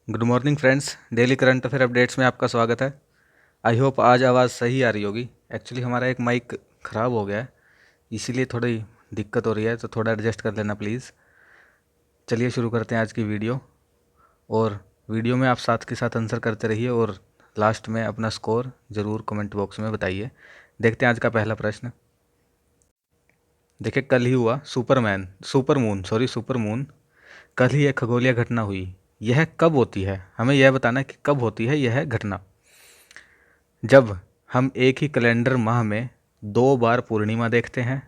Good morning friends, daily current affair updates में आपका स्वागत है। आई होप आज आवाज़ सही आ रही होगी। एक्चुअली हमारा एक माइक ख़राब हो गया है, इसीलिए थोड़ी दिक्कत हो रही है, तो थोड़ा एडजस्ट कर लेना प्लीज़। चलिए शुरू करते हैं आज की वीडियो। और वीडियो में आप साथ के साथ आंसर करते रहिए और लास्ट में अपना स्कोर ज़रूर कमेंट बॉक्स में बताइए। देखते हैं आज का पहला प्रश्न। देखिए, कल ही हुआ सुपर मून कल ही एक खगोलीय घटना हुई। यह कब होती है? हमें यह बताना है कि कब होती है यह घटना। जब हम एक ही कैलेंडर माह में 2 बार पूर्णिमा देखते हैं,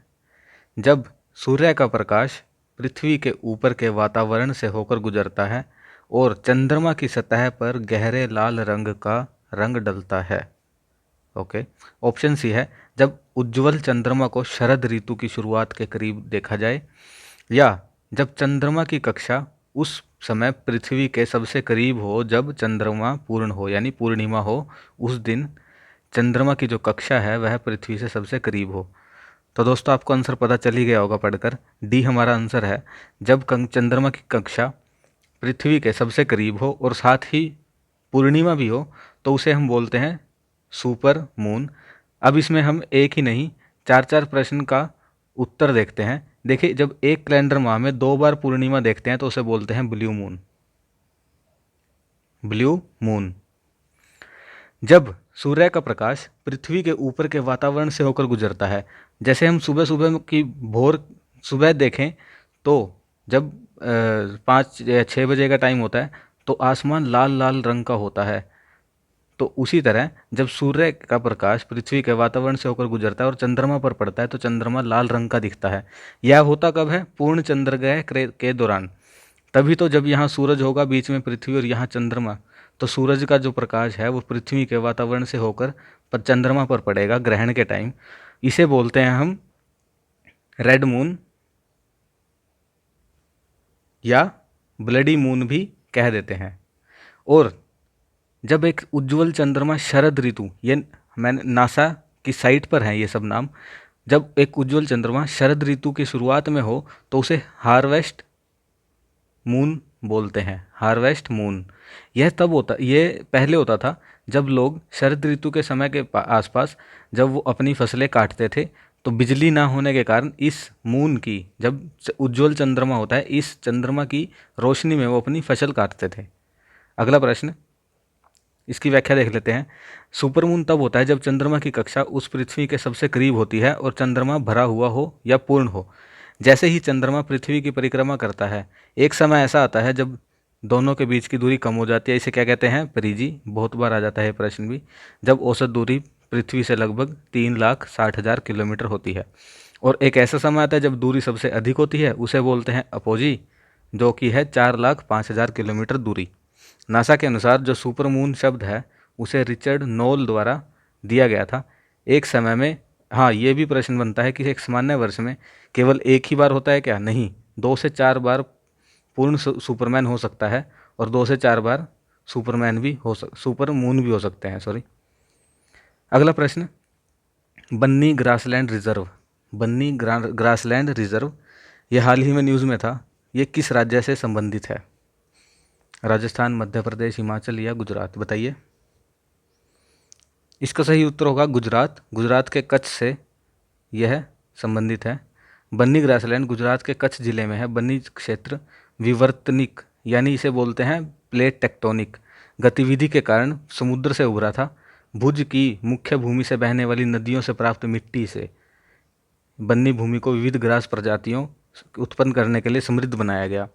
जब सूर्य का प्रकाश पृथ्वी के ऊपर के वातावरण से होकर गुजरता है और चंद्रमा की सतह पर गहरे लाल रंग का रंग डलता है। ओके। ऑप्शन सी है, जब उज्ज्वल चंद्रमा को शरद ऋतु की शुरुआत के करीब देखा जाए, या जब चंद्रमा की कक्षा उस समय पृथ्वी के सबसे करीब हो जब चंद्रमा पूर्ण हो, यानी पूर्णिमा हो, उस दिन चंद्रमा की जो कक्षा है वह पृथ्वी से सबसे करीब हो। तो दोस्तों, आपको आंसर पता चल ही गया होगा पढ़कर। डी हमारा आंसर है। जब चंद्रमा की कक्षा पृथ्वी के सबसे करीब हो और साथ ही पूर्णिमा भी हो, तो उसे हम बोलते हैं सुपर मून। अब इसमें हम एक ही नहीं, चार चार प्रश्न का उत्तर देखते हैं। देखिए, जब एक कैलेंडर माह में 2 बार पूर्णिमा देखते हैं तो उसे बोलते हैं ब्लू मून। Blue moon. जब सूर्य का प्रकाश पृथ्वी के ऊपर के वातावरण से होकर गुजरता है, जैसे हम सुबह सुबह की भोर सुबह देखें, तो जब 5 या 6 बजे का टाइम होता है तो आसमान लाल लाल रंग का होता है। तो उसी तरह जब सूर्य का प्रकाश पृथ्वी के वातावरण से होकर गुजरता है और चंद्रमा पर पड़ता है तो चंद्रमा लाल रंग का दिखता है। यह होता कब है? पूर्ण चंद्रग्रहण के दौरान। तभी तो जब यहाँ सूरज होगा बीच में पृथ्वी और यहाँ चंद्रमा, तो सूरज का जो प्रकाश है वो पृथ्वी के वातावरण से होकर पर चंद्रमा पर पड़ेगा ग्रहण के टाइम। इसे बोलते हैं हम रेड मून या ब्लडी मून भी कह देते हैं। और जब एक उज्ज्वल चंद्रमा शरद ऋतु, ये मैंने नासा की साइट पर है ये सब नाम, जब एक उज्ज्वल चंद्रमा शरद ऋतु की शुरुआत में हो तो उसे हार्वेस्ट मून बोलते हैं। Harvest moon. ये पहले होता था जब लोग शरद ऋतु के समय के आसपास जब वो अपनी फसलें काटते थे, तो बिजली ना होने के कारण इस मून की, जब उज्ज्वल चंद्रमा होता है, इस चंद्रमा की रोशनी में वो अपनी फसल काटते थे। अगला प्रश्न, इसकी व्याख्या देख लेते हैं। सुपरमून तब होता है जब चंद्रमा की कक्षा उस पृथ्वी के सबसे करीब होती है और चंद्रमा भरा हुआ हो या पूर्ण हो। जैसे ही चंद्रमा पृथ्वी की परिक्रमा करता है, एक समय ऐसा आता है जब दोनों के बीच की दूरी कम हो जाती है। इसे क्या कहते हैं? परिधि। बहुत बार आ जाता है प्रश्न भी। जब औसत दूरी पृथ्वी से लगभग 3,60,000 किलोमीटर होती है। और एक ऐसा समय आता है जब दूरी सबसे अधिक होती है, उसे बोलते हैं अपोजी, जो कि है 4,05,000 किलोमीटर दूरी। नासा के अनुसार जो सुपरमून शब्द है उसे रिचर्ड नोल द्वारा दिया गया था एक समय में। हाँ, ये भी प्रश्न बनता है कि एक सामान्य वर्ष में केवल एक ही बार होता है क्या? नहीं, 2 से 4 बार पूर्ण सुपरमैन हो सकता है और 2 से 4 बार सुपर मून भी हो सकते हैं। सॉरी। अगला प्रश्न, बन्नी ग्रासलैंड रिजर्व। ग्रासलैंड रिजर्व, ये हाल ही में न्यूज़ में था। ये किस राज्य से संबंधित है? राजस्थान, मध्य प्रदेश, हिमाचल या गुजरात? बताइए। इसका सही उत्तर होगा गुजरात। गुजरात के कच्छ से यह संबंधित है। बन्नी ग्रासलैंड गुजरात के कच्छ जिले में है। बन्नी क्षेत्र विवर्तनिक, यानी इसे बोलते हैं प्लेट टेक्टोनिक गतिविधि के कारण समुद्र से उभरा था। भुज की मुख्य भूमि से बहने वाली नदियों से प्राप्त मिट्टी से बन्नी भूमि को विविध ग्रास प्रजातियों उत्पन्न करने के लिए समृद्ध बनाया गया।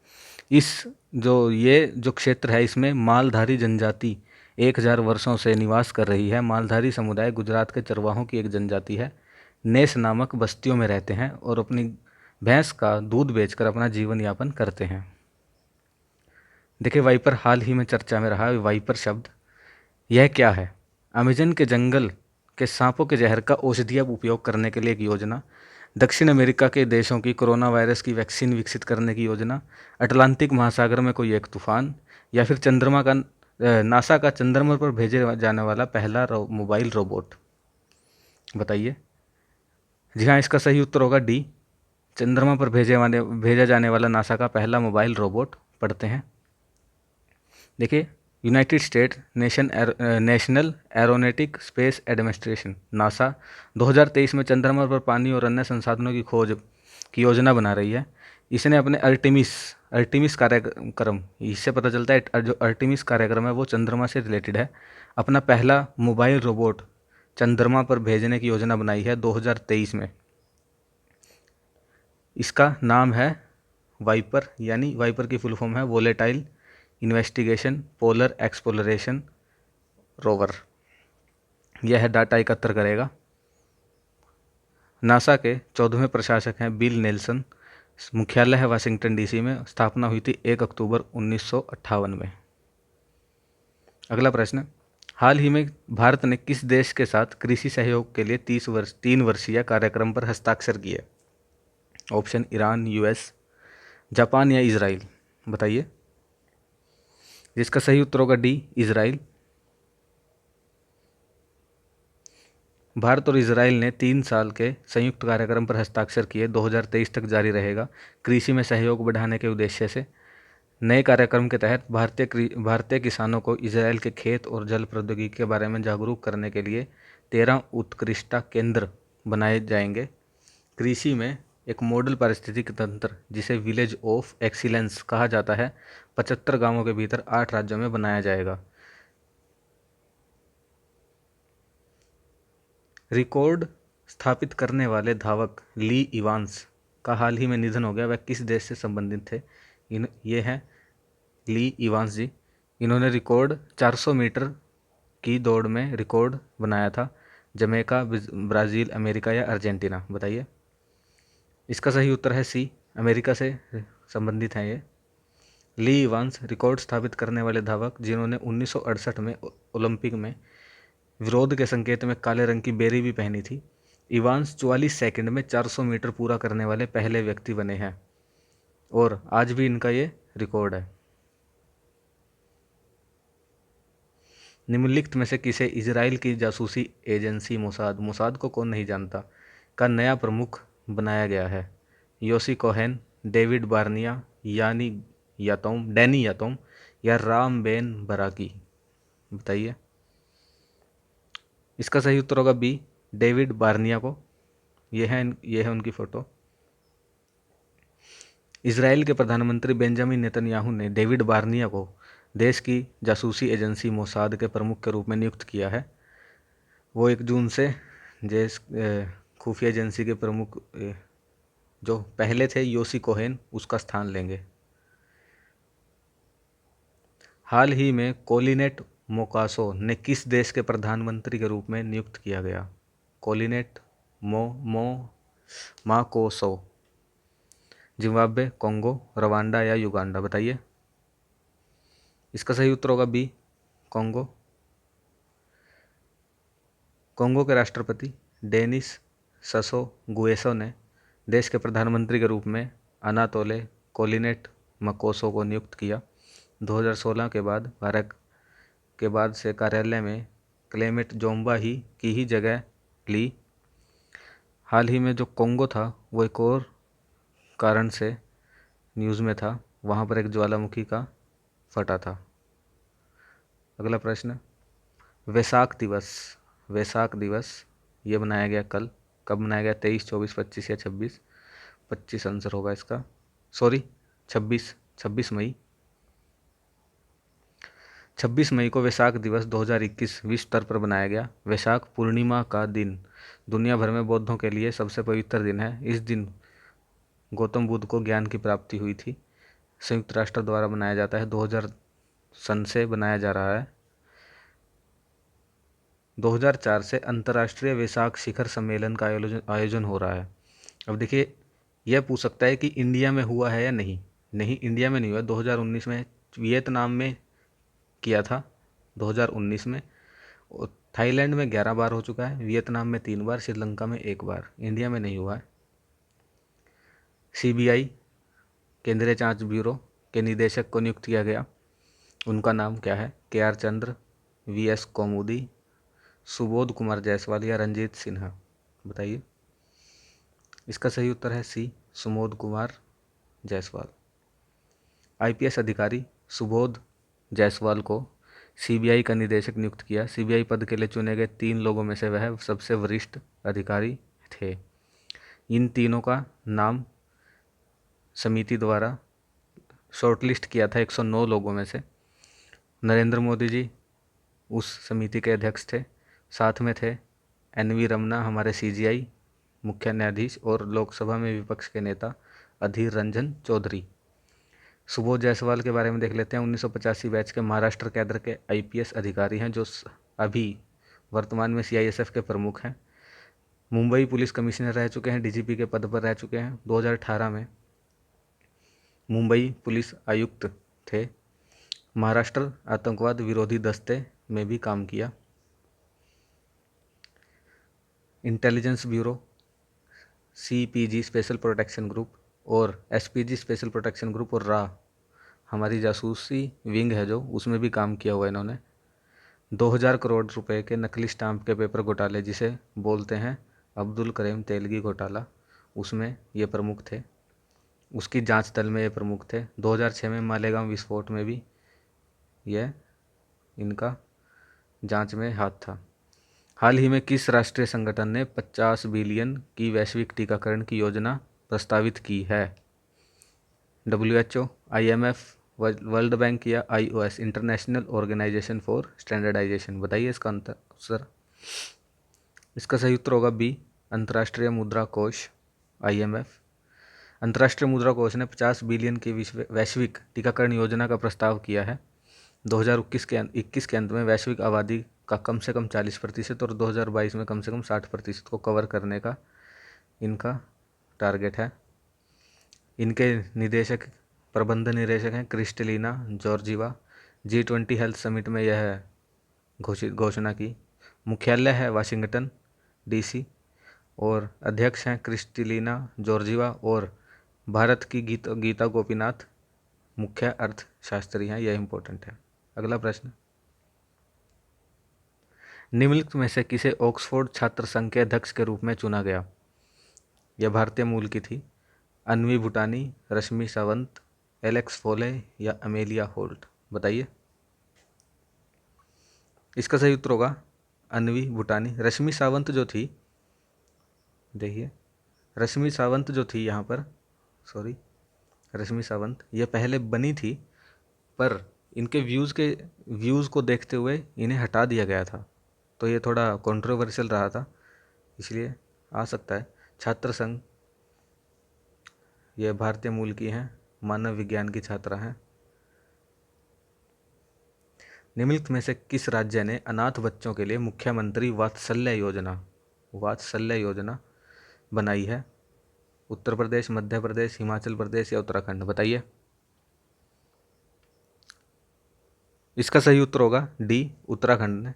ये जो क्षेत्र है, इसमें मालधारी जनजाति 1,000 वर्षों से निवास कर रही है। मालधारी समुदाय गुजरात के चरवाहों की एक जनजाति है। नेस नामक बस्तियों में रहते हैं और अपनी भैंस का दूध बेचकर अपना जीवन यापन करते हैं। देखिए, वाइपर हाल ही में चर्चा में रहा। वाइपर शब्द यह क्या है? अमेजन के जंगल के सांपों के जहर का औषधीय उपयोग करने के लिए एक योजना, दक्षिण अमेरिका के देशों की कोरोना वायरस की वैक्सीन विकसित करने की योजना, अटलांटिक महासागर में कोई एक तूफान, या फिर नासा का चंद्रमा पर भेजे जाने वाला पहला मोबाइल रोबोट? बताइए। जी हाँ, इसका सही उत्तर होगा डी, चंद्रमा पर भेजा जाने वाला नासा का पहला मोबाइल रोबोट। पढ़ते हैं। देखिए, United state national aeronautic space administration NASA 2023 में चंद्रमा पर पानी और अन्य संसाधनों की खोज की योजना बना रही है। इसने अपने अर्टिमिस कार्यक्रम, इससे पता चलता है जो अर्टिमिस कार्यक्रम है वो चंद्रमा से रिलेटेड है, अपना पहला मोबाइल रोबोट चंद्रमा पर भेजने की योजना बनाई है 2023 में। इसका नाम है वाइपर, यानी वाइपर की फुल फॉर्म है volatile investigation polar exploration rover. यह डाटा एकत्र करेगा। नासा के 14वें प्रशासक हैं बिल नेल्सन। मुख्यालय है वाशिंगटन डीसी में। स्थापना हुई थी 1 अक्टूबर 1958 में। अगला प्रश्न, हाल ही में भारत ने किस देश के साथ कृषि सहयोग के लिए 3 वर्षीय कार्यक्रम पर हस्ताक्षर किए? ऑप्शन ईरान, यूएस, जापान या इजराइल। बताइए। जिसका सही उत्तर होगा डी, इजराइल। भारत और इजराइल ने 3 साल के संयुक्त कार्यक्रम पर हस्ताक्षर किए, 2023 तक जारी रहेगा। कृषि में सहयोग बढ़ाने के उद्देश्य से नए कार्यक्रम के तहत भारतीय किसानों को इजराइल के खेत और जल प्रौद्योगिकी के बारे में जागरूक करने के लिए 13 उत्कृष्टता केंद्र बनाए जाएंगे। कृषि में एक मॉडल पारिस्थितिक तंत्र, जिसे विलेज ऑफ एक्सीलेंस कहा जाता है, 75 गांवों के भीतर 8 राज्यों में बनाया जाएगा। रिकॉर्ड स्थापित करने वाले धावक ली इवांस का हाल ही में निधन हो गया। वह किस देश से संबंधित थे? ये हैं ली इवांस जी। इन्होंने रिकॉर्ड 400 मीटर की दौड़ में रिकॉर्ड बनाया था। जमैका, ब्राज़ील, अमेरिका या अर्जेंटीना। बताइए। इसका सही उत्तर है सी, अमेरिका से संबंधित हैं ये। ली इवांस रिकॉर्ड स्थापित करने वाले धावक जिन्होंने 1968 में ओलंपिक में विरोध के संकेत में काले रंग की बेरी भी पहनी थी। इवांस 44 सेकंड में 400 मीटर पूरा करने वाले पहले व्यक्ति बने हैं और आज भी इनका ये रिकॉर्ड है। निम्नलिखित में से किसे इजराइल की जासूसी एजेंसी मोसाद को कौन नहीं जानता का नया प्रमुख बनाया गया है? Yossi Cohen, David Barnea, Danny Yatom या राम बेन बराकी। बताइए। इसका सही उत्तर होगा बी, डेविड बार्निया को। ये है उनकी फोटो। इजराइल के प्रधानमंत्री बेंजामिन नेतन्याहू ने डेविड बार्निया को देश की जासूसी एजेंसी मोसाद के प्रमुख के रूप में नियुक्त किया है। वो 1 जून से देश खुफिया एजेंसी के प्रमुख जो पहले थे योसी कोहेन, उसका स्थान लेंगे। हाल ही में कोलिनेट मोकासो ने किस देश के प्रधानमंत्री के रूप में नियुक्त किया गया? कोलिनेट माकोसो, जिम्बाब्वे, कोंगो, रवांडा या युगांडा। बताइए। इसका सही उत्तर होगा बी, कोंगो। कोंगो के राष्ट्रपति डेनिस ससो गुएसो ने देश के प्रधानमंत्री के रूप में अनातोले कोलिनेट मकोसो को नियुक्त किया। 2016 के बाद से कार्यालय में क्लेमेट जोम्बा की ही जगह ली। हाल ही में जो कोंगो था वो एक और कारण से न्यूज़ में था, वहाँ पर एक ज्वालामुखी का फटा था। अगला प्रश्न, वैसाख दिवस ये मनाया गया कल। कब मनाया गया? 23, 24, 25 या 26? 25 आंसर होगा इसका। सॉरी, 26 मई। 26 मई को वैसाख दिवस 2021 विश्व स्तर पर मनाया गया। वैशाख पूर्णिमा का दिन दुनिया भर में बौद्धों के लिए सबसे पवित्र दिन है। इस दिन गौतम बुद्ध को ज्ञान की प्राप्ति हुई थी। संयुक्त राष्ट्र द्वारा मनाया जाता है। 2000 सन से बनाया जा रहा है। 2004 से अंतर्राष्ट्रीय वैसाख शिखर सम्मेलन का आयोजन हो रहा है। अब देखिए, यह पूछ सकता है कि इंडिया में हुआ है या नहीं। नहीं, इंडिया में नहीं हुआ। 2019 में वियतनाम में किया था, 2019 में। और थाईलैंड में 11 बार हो चुका है, वियतनाम में 3 बार, श्रीलंका में 1 बार। इंडिया में नहीं हुआ है। सीबीआई केंद्रीय जांच ब्यूरो के निदेशक को नियुक्त किया गया। उनका नाम क्या है? KR चंद्र, VS कौमुदी, सुबोध कुमार जायसवाल या रंजीत सिन्हा। बताइए। इसका सही उत्तर है सी, सुबोध कुमार जायसवाल। IPS अधिकारी सुबोध जायसवाल को सीबीआई का निदेशक नियुक्त किया। सीबीआई पद के लिए चुने गए 3 लोगों में से वह सबसे वरिष्ठ अधिकारी थे। इन तीनों का नाम समिति द्वारा शॉर्टलिस्ट किया था 109 लोगों में से। नरेंद्र मोदी जी उस समिति के अध्यक्ष थे। साथ में थे एन.वी. रमना, हमारे सीजीआई मुख्य न्यायाधीश, और लोकसभा में विपक्ष के नेता अधीर रंजन चौधरी। सुबोध जायसवाल के बारे में देख लेते हैं। 1985 बैच के महाराष्ट्र कैडर के आईपीएस अधिकारी हैं, जो अभी वर्तमान में सीआईएसएफ के प्रमुख हैं। मुंबई पुलिस कमिश्नर रह चुके हैं, डीजीपी के पद पर रह चुके हैं। 2018 में मुंबई पुलिस आयुक्त थे। महाराष्ट्र आतंकवाद विरोधी दस्ते में भी काम किया। Intelligence bureau, सीपीजी special protection group और एसपीजी स्पेशल प्रोटेक्शन ग्रुप और रा हमारी जासूसी विंग है जो, उसमें भी काम किया हुआ इन्होंने। 2000 करोड़ रुपए के नकली स्टाम्प के पेपर घोटाले, जिसे बोलते हैं अब्दुल करीम तेलगी घोटाला, उसमें ये प्रमुख थे। उसकी जांच दल में ये प्रमुख थे। 2006 में मालेगांव विस्फोट में भी यह इनका जांच में हाथ था। हाल ही में किस राष्ट्रीय संगठन ने 50 बिलियन की वैश्विक टीकाकरण की योजना प्रस्तावित की है? WHO, IMF, वर्ल्ड बैंक या IOS, international organisation for standardisation? बताइए इसका आंसर। इसका सही उत्तर होगा बी, अंतर्राष्ट्रीय मुद्रा कोष, IMF। अंतर्राष्ट्रीय मुद्रा कोष ने 50 बिलियन की वैश्विक टीकाकरण योजना का प्रस्ताव किया है। 2021 के अंत में वैश्विक आबादी का कम से कम 40% और 2022 में कम से कम 60% को कवर करने का इनका टारगेट है। इनके प्रबंध निदेशक हैं Kristalina Georgieva. G20 health summit में यह घोषणा की। मुख्यालय है वाशिंगटन DC और अध्यक्ष हैं क्रिस्टलिना जॉर्जीवा, और भारत की गीता गोपीनाथ मुख्य अर्थशास्त्री हैं। यह इंपॉर्टेंट है। अगला प्रश्न, निम्नलिखित में से किसे ऑक्सफोर्ड छात्र संघ के अध्यक्ष के रूप में चुना गया? यह भारतीय मूल की थी। अन्वी भूटानी, रश्मि सावंत, एलेक्स फोले या अमेलिया होल्ट? बताइए। इसका सही उत्तर होगा अन्वी भूटानी। रश्मि सावंत जो थी, देखिए रश्मि सावंत जो थी यहाँ पर, रश्मि सावंत ये पहले बनी थी, पर इनके व्यूज़ को देखते हुए इन्हें हटा दिया गया था, तो ये थोड़ा कंट्रोवर्शियल रहा था, इसलिए आ सकता है। छात्र संघ, ये भारतीय मूल की हैं, मानव विज्ञान की छात्रा हैं। निम्नलिखित में से किस राज्य ने अनाथ बच्चों के लिए मुख्यमंत्री वात्सल्य योजना बनाई है? उत्तर प्रदेश, मध्य प्रदेश, हिमाचल प्रदेश या उत्तराखंड? बताइए। इसका सही उत्तर होगा डी, उत्तराखंड ने।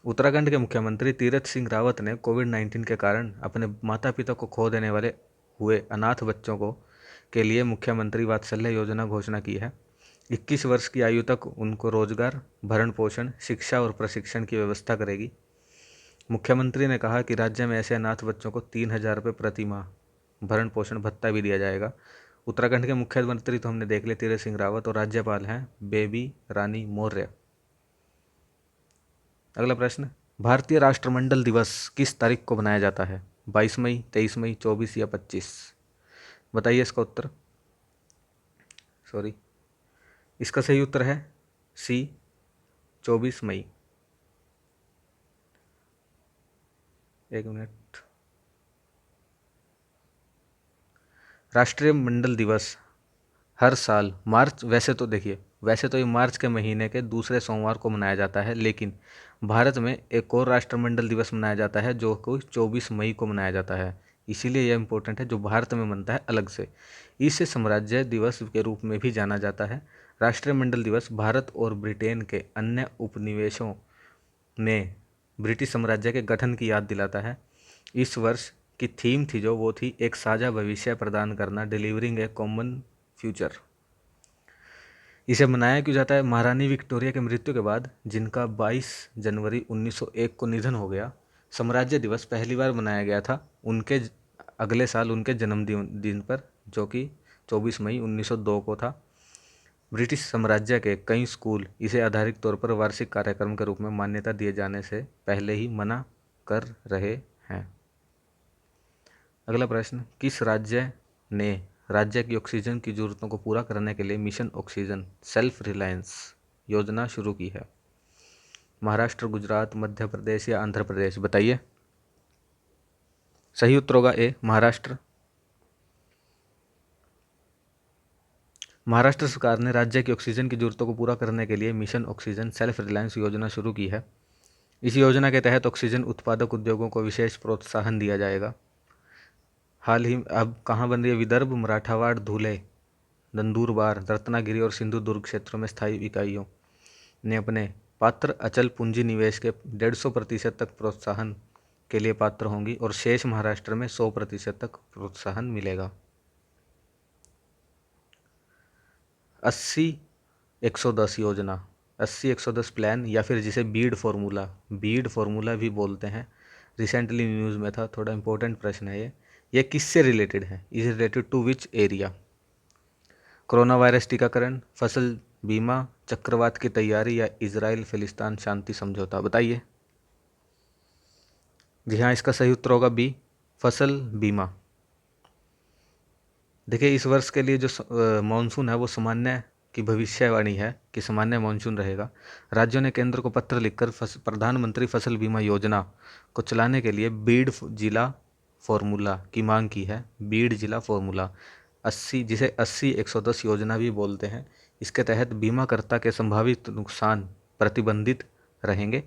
उत्तराखंड के मुख्यमंत्री तीरथ सिंह रावत ने कोविड-19 के कारण अपने माता पिता को खो देने वाले हुए अनाथ बच्चों को के लिए मुख्यमंत्री वात्सल्य योजना घोषणा की है। 21 वर्ष की आयु तक उनको रोजगार, भरण पोषण, शिक्षा और प्रशिक्षण की व्यवस्था करेगी। मुख्यमंत्री ने कहा कि राज्य में ऐसे अनाथ बच्चों को 3000 रुपये प्रति माह भरण पोषण भत्ता भी दिया जाएगा। उत्तराखंड के मुख्यमंत्री तो हमने देख लिया, तीरथ सिंह रावत, और राज्यपाल हैं बेबी रानी मौर्य। अगला प्रश्न, भारतीय राष्ट्रमंडल दिवस किस तारीख को मनाया जाता है? 22 मई, 23 मई, 24 या 25? बताइए इसका उत्तर। इसका सही उत्तर है सी, 24 मई। एक मिनट। राष्ट्रीय मंडल दिवस हर साल वैसे तो ये मार्च के महीने के दूसरे सोमवार को मनाया जाता है, लेकिन भारत में एक और राष्ट्रमंडल दिवस मनाया जाता है जो कि 24 मई को मनाया जाता है। इसीलिए यह इम्पोर्टेंट है, जो भारत में मनता है अलग से। इसे साम्राज्य दिवस के रूप में भी जाना जाता है। राष्ट्रीय मंडल दिवस भारत और ब्रिटेन के अन्य उपनिवेशों में ब्रिटिश साम्राज्य के गठन की याद दिलाता है। इस वर्ष की थीम थी वो थी एक साझा भविष्य प्रदान करना, डिलीवरिंग ए कॉमन फ्यूचर। इसे मनाया क्यों जाता है? महारानी विक्टोरिया की मृत्यु के बाद, जिनका 22 जनवरी 1901 को निधन हो गया, साम्राज्य दिवस पहली बार मनाया गया था उनके अगले साल उनके जन्मदिन पर, जो कि 24 मई 1902 को था। ब्रिटिश साम्राज्य के कई स्कूल इसे आधारित तौर पर वार्षिक कार्यक्रम के रूप में मान्यता दिए जाने से पहले ही मना कर रहे हैं। अगला प्रश्न, किस राज्य ने राज्य की ऑक्सीजन की जरूरतों को पूरा करने के लिए मिशन ऑक्सीजन सेल्फ रिलायंस योजना शुरू की है? महाराष्ट्र, गुजरात, मध्य प्रदेश या आंध्र प्रदेश? बताइए। सही उत्तर होगा ए, महाराष्ट्र। महाराष्ट्र सरकार ने राज्य की ऑक्सीजन की जरूरतों को पूरा करने के लिए मिशन ऑक्सीजन सेल्फ रिलायंस योजना शुरू की है। इस योजना के तहत ऑक्सीजन उत्पादक उद्योगों को विशेष प्रोत्साहन दिया जाएगा। हाल ही अब कहाँ बन रही है? विदर्भ, मराठावाड़, धुले, नंदुरबार, रत्नागिरी और सिंधुदुर्ग क्षेत्रों में स्थायी इकाइयों ने अपने पात्र अचल पूंजी निवेश के 150% तक प्रोत्साहन के लिए पात्र होंगी और शेष महाराष्ट्र में 100% तक प्रोत्साहन मिलेगा। 80-110 योजना, 80-110 प्लान या फिर जिसे बीड फॉर्मूला भी बोलते हैं, रिसेंटली न्यूज़ में था, थोड़ा इंपॉर्टेंट प्रश्न है ये किससे रिलेटेड है? Is related to which area? Corona virus टीकाकरण, फसल बीमा, चक्रवात की तैयारी या इजराइल फिलिस्तीन शांति समझौता? बताइए। जी हाँ, इसका सही उत्तर होगा बी, फसल बीमा। देखिए, इस वर्ष के लिए जो मानसून है वो सामान्य की भविष्यवाणी है कि सामान्य मानसून रहेगा। राज्यों ने केंद्र को पत्र लिखकर प्रधानमंत्री फसल बीमा योजना को चलाने के लिए बीड जिला फॉर्मूला की मांग की है। बीड जिला फॉर्मूला 80, जिसे 80-110 योजना भी बोलते हैं, इसके तहत बीमाकर्ता के संभावित नुकसान प्रतिबंधित रहेंगे।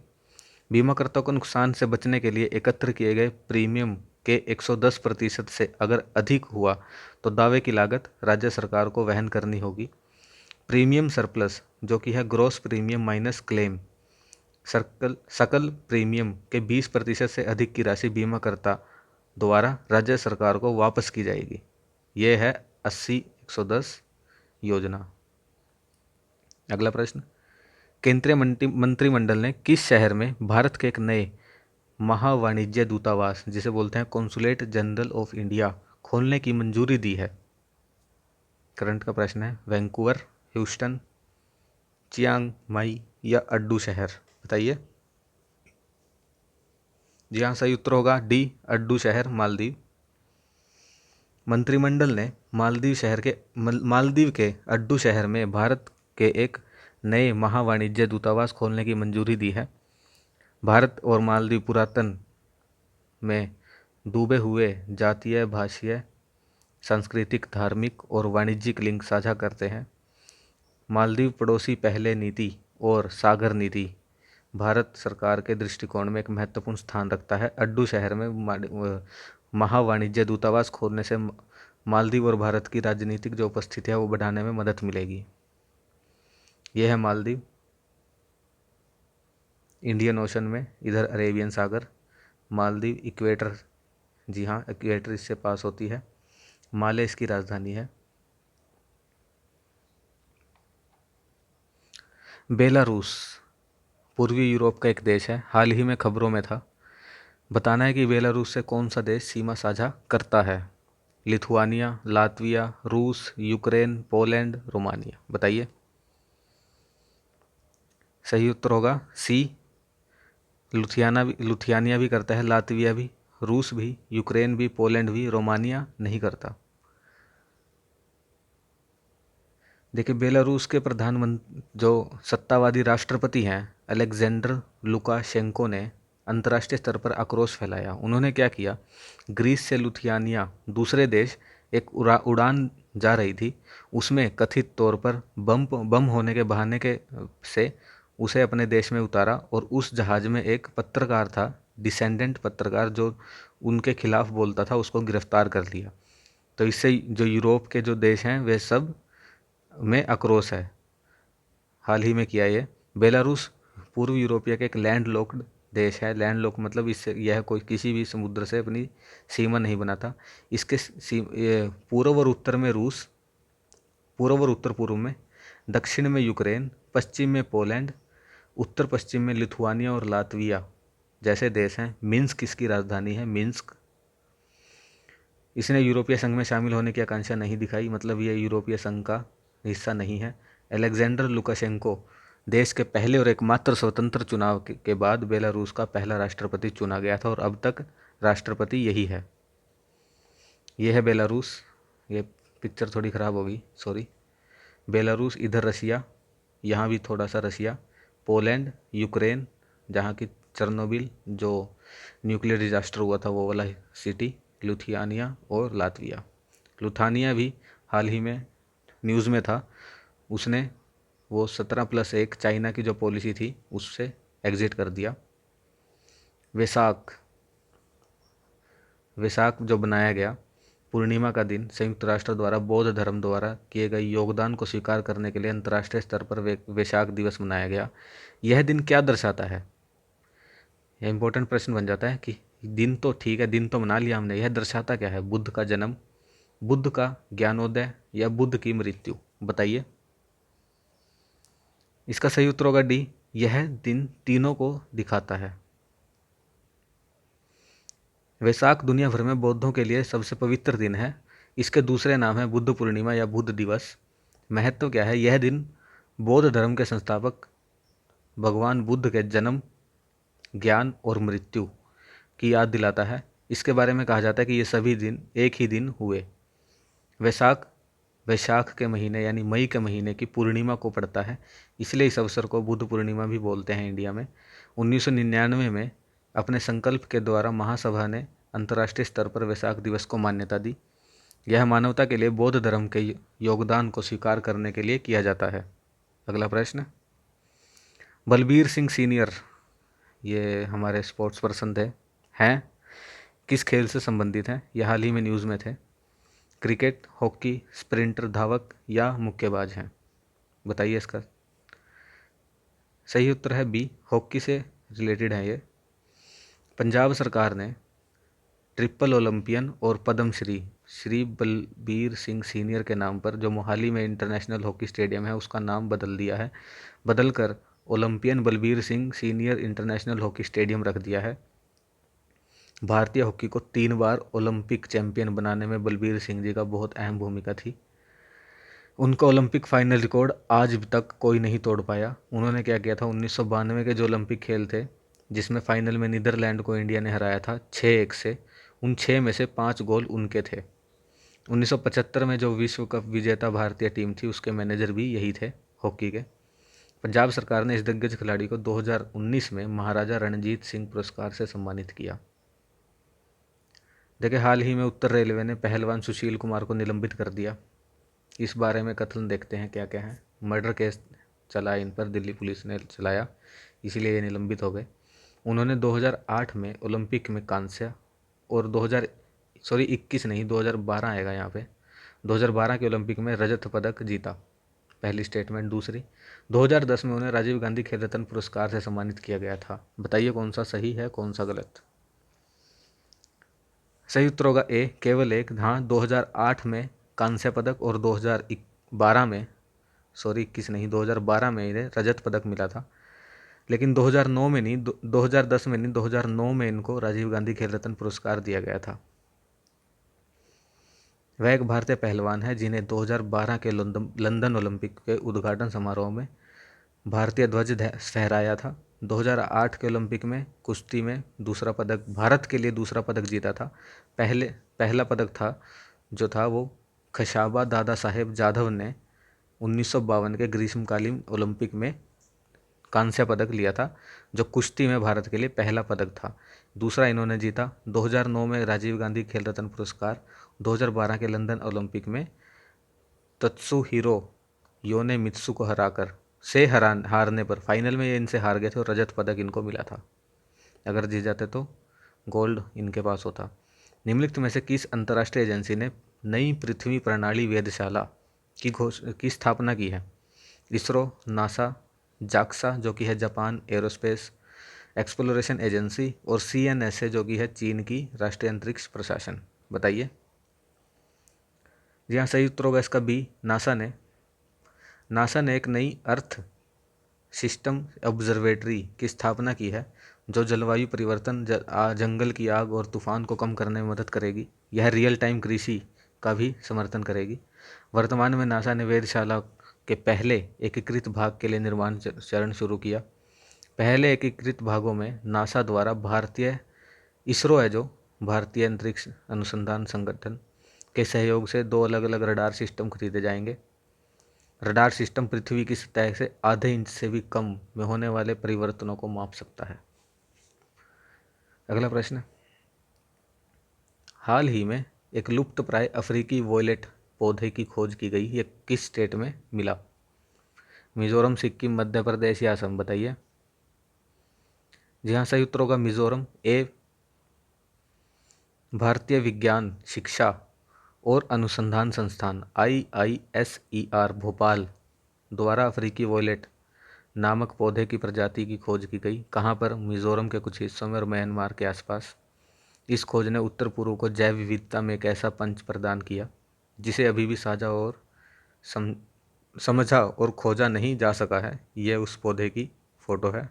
बीमाकर्ता को नुकसान से बचने के लिए एकत्र किए गए प्रीमियम के 110% से अगर अधिक हुआ तो दावे की लागत राज्य सरकार को वहन करनी होगी। प्रीमियम सरप्लस, जो कि है ग्रॉस प्रीमियम माइनस क्लेम, सकल प्रीमियम के 20% से अधिक की राशि बीमाकर्ता द्वारा राज्य सरकार को वापस की जाएगी। यह है 80-110 योजना। अगला प्रश्न, केंद्रीय मंत्रिमंडल ने किस शहर में भारत के एक नए महावाणिज्य दूतावास, जिसे बोलते हैं कॉन्सुलेट जनरल ऑफ इंडिया, खोलने की मंजूरी दी है? करंट का प्रश्न है। वैंकूवर, ह्यूस्टन, चियांग माई या अड्डू शहर? बताइए। जी हाँ, सही उत्तर होगा डी, अड्डू शहर, मालदीव। मंत्रिमंडल ने मालदीव के अड्डू शहर में भारत के एक नए महावाणिज्य दूतावास खोलने की मंजूरी दी है। भारत और मालदीव पुरातन में डूबे हुए जातीय, भाषीय, सांस्कृतिक, धार्मिक और वाणिज्यिक लिंक साझा करते हैं। मालदीव पड़ोसी पहले नीति और सागर नीति भारत सरकार के दृष्टिकोण में एक महत्वपूर्ण स्थान रखता है। अड्डू शहर में महावाणिज्य दूतावास खोलने से मालदीव और भारत की राजनीतिक जो उपस्थिति है वो बढ़ाने में मदद मिलेगी। ये है मालदीव, इंडियन ओशन में, इधर अरेबियन सागर। मालदीव इक्वेटर, जी हाँ, इक्वेटर इससे पास होती है। माले इसकी राजधानी है। बेलारूस पूर्वी यूरोप का एक देश है, हाल ही में खबरों में था। बताना है कि बेलारूस से कौन सा देश सीमा साझा करता है? लिथुआनिया, लातविया, रूस, यूक्रेन, पोलैंड, रोमानिया? बताइए। सही उत्तर होगा सी, लुथियानिया भी करता है, लातविया भी, रूस भी, यूक्रेन भी, पोलैंड भी, रोमानिया नहीं करता। देखिए, बेलारूस के प्रधानमंत्री जो सत्तावादी राष्ट्रपति हैं अलेक्जेंडर लुकाशेंको ने अंतर्राष्ट्रीय स्तर पर आक्रोश फैलाया। उन्होंने क्या किया? ग्रीस से लुथियानिया दूसरे देश एक उड़ान जा रही थी, उसमें कथित तौर पर बम होने के बहाने के से उसे अपने देश में उतारा और उस जहाज में एक पत्रकार था, डिसेंडेंट पत्रकार, जो उनके खिलाफ बोलता था, उसको गिरफ्तार कर लिया। तो इससे जो यूरोप के जो देश हैं वे सब में आक्रोश है। हाल ही में किया ये। बेलारूस पूर्व यूरोपीय के एक लैंडलॉक्ड देश है। लैंडलॉक मतलब इससे यह कोई किसी भी समुद्र से अपनी सीमा नहीं बनाता। इसके पूर्व और उत्तर में रूस, पूर्व और उत्तर पूर्व में, दक्षिण में यूक्रेन, पश्चिम में पोलैंड, उत्तर पश्चिम में लिथुआनिया और लातविया जैसे देश हैं। मिन्स्क इसकी राजधानी है, मिन्स्क। इसने यूरोपीय संघ में शामिल होने की आकांक्षा नहीं दिखाई, मतलब यह यूरोपीय संघ का हिस्सा नहीं है। अलेक्जेंडर लुकाशेंको देश के पहले और एकमात्र स्वतंत्र चुनाव के बाद बेलारूस का पहला राष्ट्रपति चुना गया था और अब तक राष्ट्रपति यही है। ये है बेलारूस। ये पिक्चर थोड़ी ख़राब होगी, सॉरी। बेलारूस, इधर रसिया, यहाँ भी थोड़ा सा रसिया, पोलैंड, यूक्रेन जहाँ की चेर्नोबिल जो न्यूक्लियर डिजास्टर हुआ था वो वाला सिटी, लुथियानिया और लातविया। लुथानिया भी हाल ही में न्यूज़ में था, उसने वो 17+1 चाइना की जो पॉलिसी थी उससे एग्जिट कर दिया। वैसाख, वैसाख जो बनाया गया पूर्णिमा का दिन, संयुक्त राष्ट्र द्वारा बौद्ध धर्म द्वारा किए गए योगदान को स्वीकार करने के लिए अंतर्राष्ट्रीय स्तर पर वैशाख दिवस मनाया गया। यह दिन क्या दर्शाता है? यह इंपॉर्टेंट प्रश्न बन जाता है कि दिन तो ठीक है, दिन तो मना लिया हमने, यह दर्शाता क्या है? बुद्ध का जन्म, बुद्ध का ज्ञानोदय या बुद्ध की मृत्यु? बताइए। इसका सही उत्तर होगा डी, यह दिन तीनों को दिखाता है। वैसाख दुनिया भर में बौद्धों के लिए सबसे पवित्र दिन है। इसके दूसरे नाम है बुद्ध पूर्णिमा या बुद्ध दिवस। महत्व क्या है? यह दिन बौद्ध धर्म के संस्थापक भगवान बुद्ध के जन्म, ज्ञान और मृत्यु की याद दिलाता है। इसके बारे में कहा जाता है कि ये सभी दिन एक ही दिन हुए। वैशाख के महीने यानी मई के महीने की पूर्णिमा को पड़ता है, इसलिए इस अवसर को बुद्ध पूर्णिमा भी बोलते हैं इंडिया में। 1999 में अपने संकल्प के द्वारा महासभा ने अंतर्राष्ट्रीय स्तर पर वैशाख दिवस को मान्यता दी। यह मानवता के लिए बौद्ध धर्म के योगदान को स्वीकार करने के लिए किया जाता है। अगला प्रश्न, बलबीर सिंह सीनियर, ये हमारे स्पोर्ट्स पर्सन थे, हैं किस खेल से संबंधित हैं? यह हाल ही में न्यूज़ में थे। क्रिकेट, हॉकी, स्प्रिंटर, धावक या मुक्केबाज हैं? बताइए इसका सही उत्तर है बी, हॉकी से रिलेटेड है ये। पंजाब सरकार ने ट्रिपल ओलंपियन और पद्मश्री श्री बलबीर सिंह सीनियर के नाम पर जो मोहाली में इंटरनेशनल हॉकी स्टेडियम है उसका नाम बदल दिया है, बदलकर Olympian Balbir Singh senior international hockey stadium रख दिया है। भारतीय हॉकी को 3 बार ओलंपिक चैंपियन बनाने में बलबीर सिंह जी का बहुत अहम भूमिका थी। उनका ओलंपिक फाइनल रिकॉर्ड आज तक कोई नहीं तोड़ पाया। उन्होंने क्या किया था, 1992 के जो ओलंपिक खेल थे जिसमें फाइनल में नीदरलैंड को इंडिया ने हराया था 6-1 से, उन 6 में से 5 गोल उनके थे। 1975 में जो विश्व कप विजेता भारतीय टीम थी उसके मैनेजर भी यही थे हॉकी के। पंजाब सरकार ने इस दिग्गज खिलाड़ी को 2019 में महाराजा रणजीत सिंह पुरस्कार से सम्मानित किया। देखिए, हाल ही में उत्तर रेलवे ने पहलवान सुशील कुमार को निलंबित कर दिया। इस बारे में कथन देखते हैं क्या क्या है। मर्डर केस चला इन पर, दिल्ली पुलिस ने चलाया, इसीलिए ये निलंबित हो गए। उन्होंने 2008 में ओलंपिक में कांस्य और 21 नहीं 2012 आएगा यहाँ पे, 2012 के ओलंपिक में रजत पदक जीता। पहली स्टेटमेंट। दूसरी, 2010 में उन्हें राजीव गांधी खेल रत्न पुरस्कार से सम्मानित किया गया था। बताइए कौन सा सही है कौन सा गलत? सही उत्तर होगा ए, केवल एक। हाँ, 2008 में कांस्य पदक और 2012 में 21 नहीं 2012 में इन्हें रजत पदक मिला था, लेकिन 2009 में नहीं 2010 में नहीं 2009 में इनको राजीव गांधी खेल रत्न पुरस्कार दिया गया था। वह एक भारतीय पहलवान है जिन्हें 2012 के लंदन ओलंपिक के उद्घाटन समारोह में भारतीय ध्वज फहराया था। 2008 के ओलंपिक में कुश्ती में दूसरा पदक, भारत के लिए दूसरा पदक जीता था। पहला पदक था जो था वो खशाबा दादा साहेब जाधव ने 1952 के ग्रीष्मकालीन ओलंपिक में कांस्य पदक लिया था, जो कुश्ती में भारत के लिए पहला पदक था। दूसरा इन्होंने जीता 2009 में राजीव गांधी खेल रत्न पुरस्कार, 2012 के लंदन ओलंपिक में तत्सुहिरो योनेमित्सु को हारने पर फाइनल में ये इनसे हार गए थे और रजत पदक इनको मिला था। अगर जीत जाते तो गोल्ड इनके पास होता। निम्नलिखित में से किस अंतर्राष्ट्रीय एजेंसी ने नई पृथ्वी प्रणाली वेधशाला की स्थापना की है? इसरो, नासा, जाक्सा जो कि है जापान एरोस्पेस एक्सप्लोरेशन एजेंसी, और CNSA जो कि है चीन की राष्ट्रीय अंतरिक्ष प्रशासन। बताइए। जी हाँ, सही उत्तर होगा इसका बी, नासा ने एक नई अर्थ सिस्टम ऑब्जर्वेटरी की स्थापना की है जो जलवायु परिवर्तन, जंगल की आग और तूफान को कम करने में मदद करेगी। यह रियल टाइम कृषि का भी समर्थन करेगी। वर्तमान में नासा ने वेधशाला के पहले एकीकृत भाग के लिए निर्माण चरण शुरू किया। पहले एकीकृत भागों में नासा द्वारा भारतीय इसरो है जो भारतीय अंतरिक्ष अनुसंधान संगठन के सहयोग से 2 अलग अलग रडार सिस्टम खरीदे जाएंगे। रडार सिस्टम पृथ्वी की सतह से आधे इंच से भी कम में होने वाले परिवर्तनों को माप सकता है। अगला प्रश्न, हाल ही में एक लुप्त प्राय अफ्रीकी वॉयलेट पौधे की खोज की गई, ये किस स्टेट में मिला? मिजोरम, सिक्किम, मध्य प्रदेश या असम, बताइए। जी हाँ, सही उत्तर होगा मिजोरम। ए, भारतीय विज्ञान शिक्षा और अनुसंधान संस्थान IISER भोपाल द्वारा अफ्रीकी वॉयलेट नामक पौधे की प्रजाति की खोज की गई। कहाँ पर? मिजोरम के कुछ हिस्सों में और म्यांमार के आसपास। इस खोज ने उत्तर पूर्व को जैव विविधता में एक ऐसा पंच प्रदान किया जिसे अभी भी साझा और समझा और खोजा नहीं जा सका है। यह उस पौधे की फोटो है।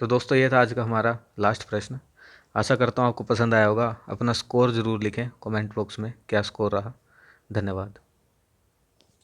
तो दोस्तों, ये था आज का हमारा लास्ट प्रश्न। आशा करता हूँ आपको पसंद आया होगा। अपना स्कोर ज़रूर लिखें कमेंट बॉक्स में, क्या स्कोर रहा। धन्यवाद।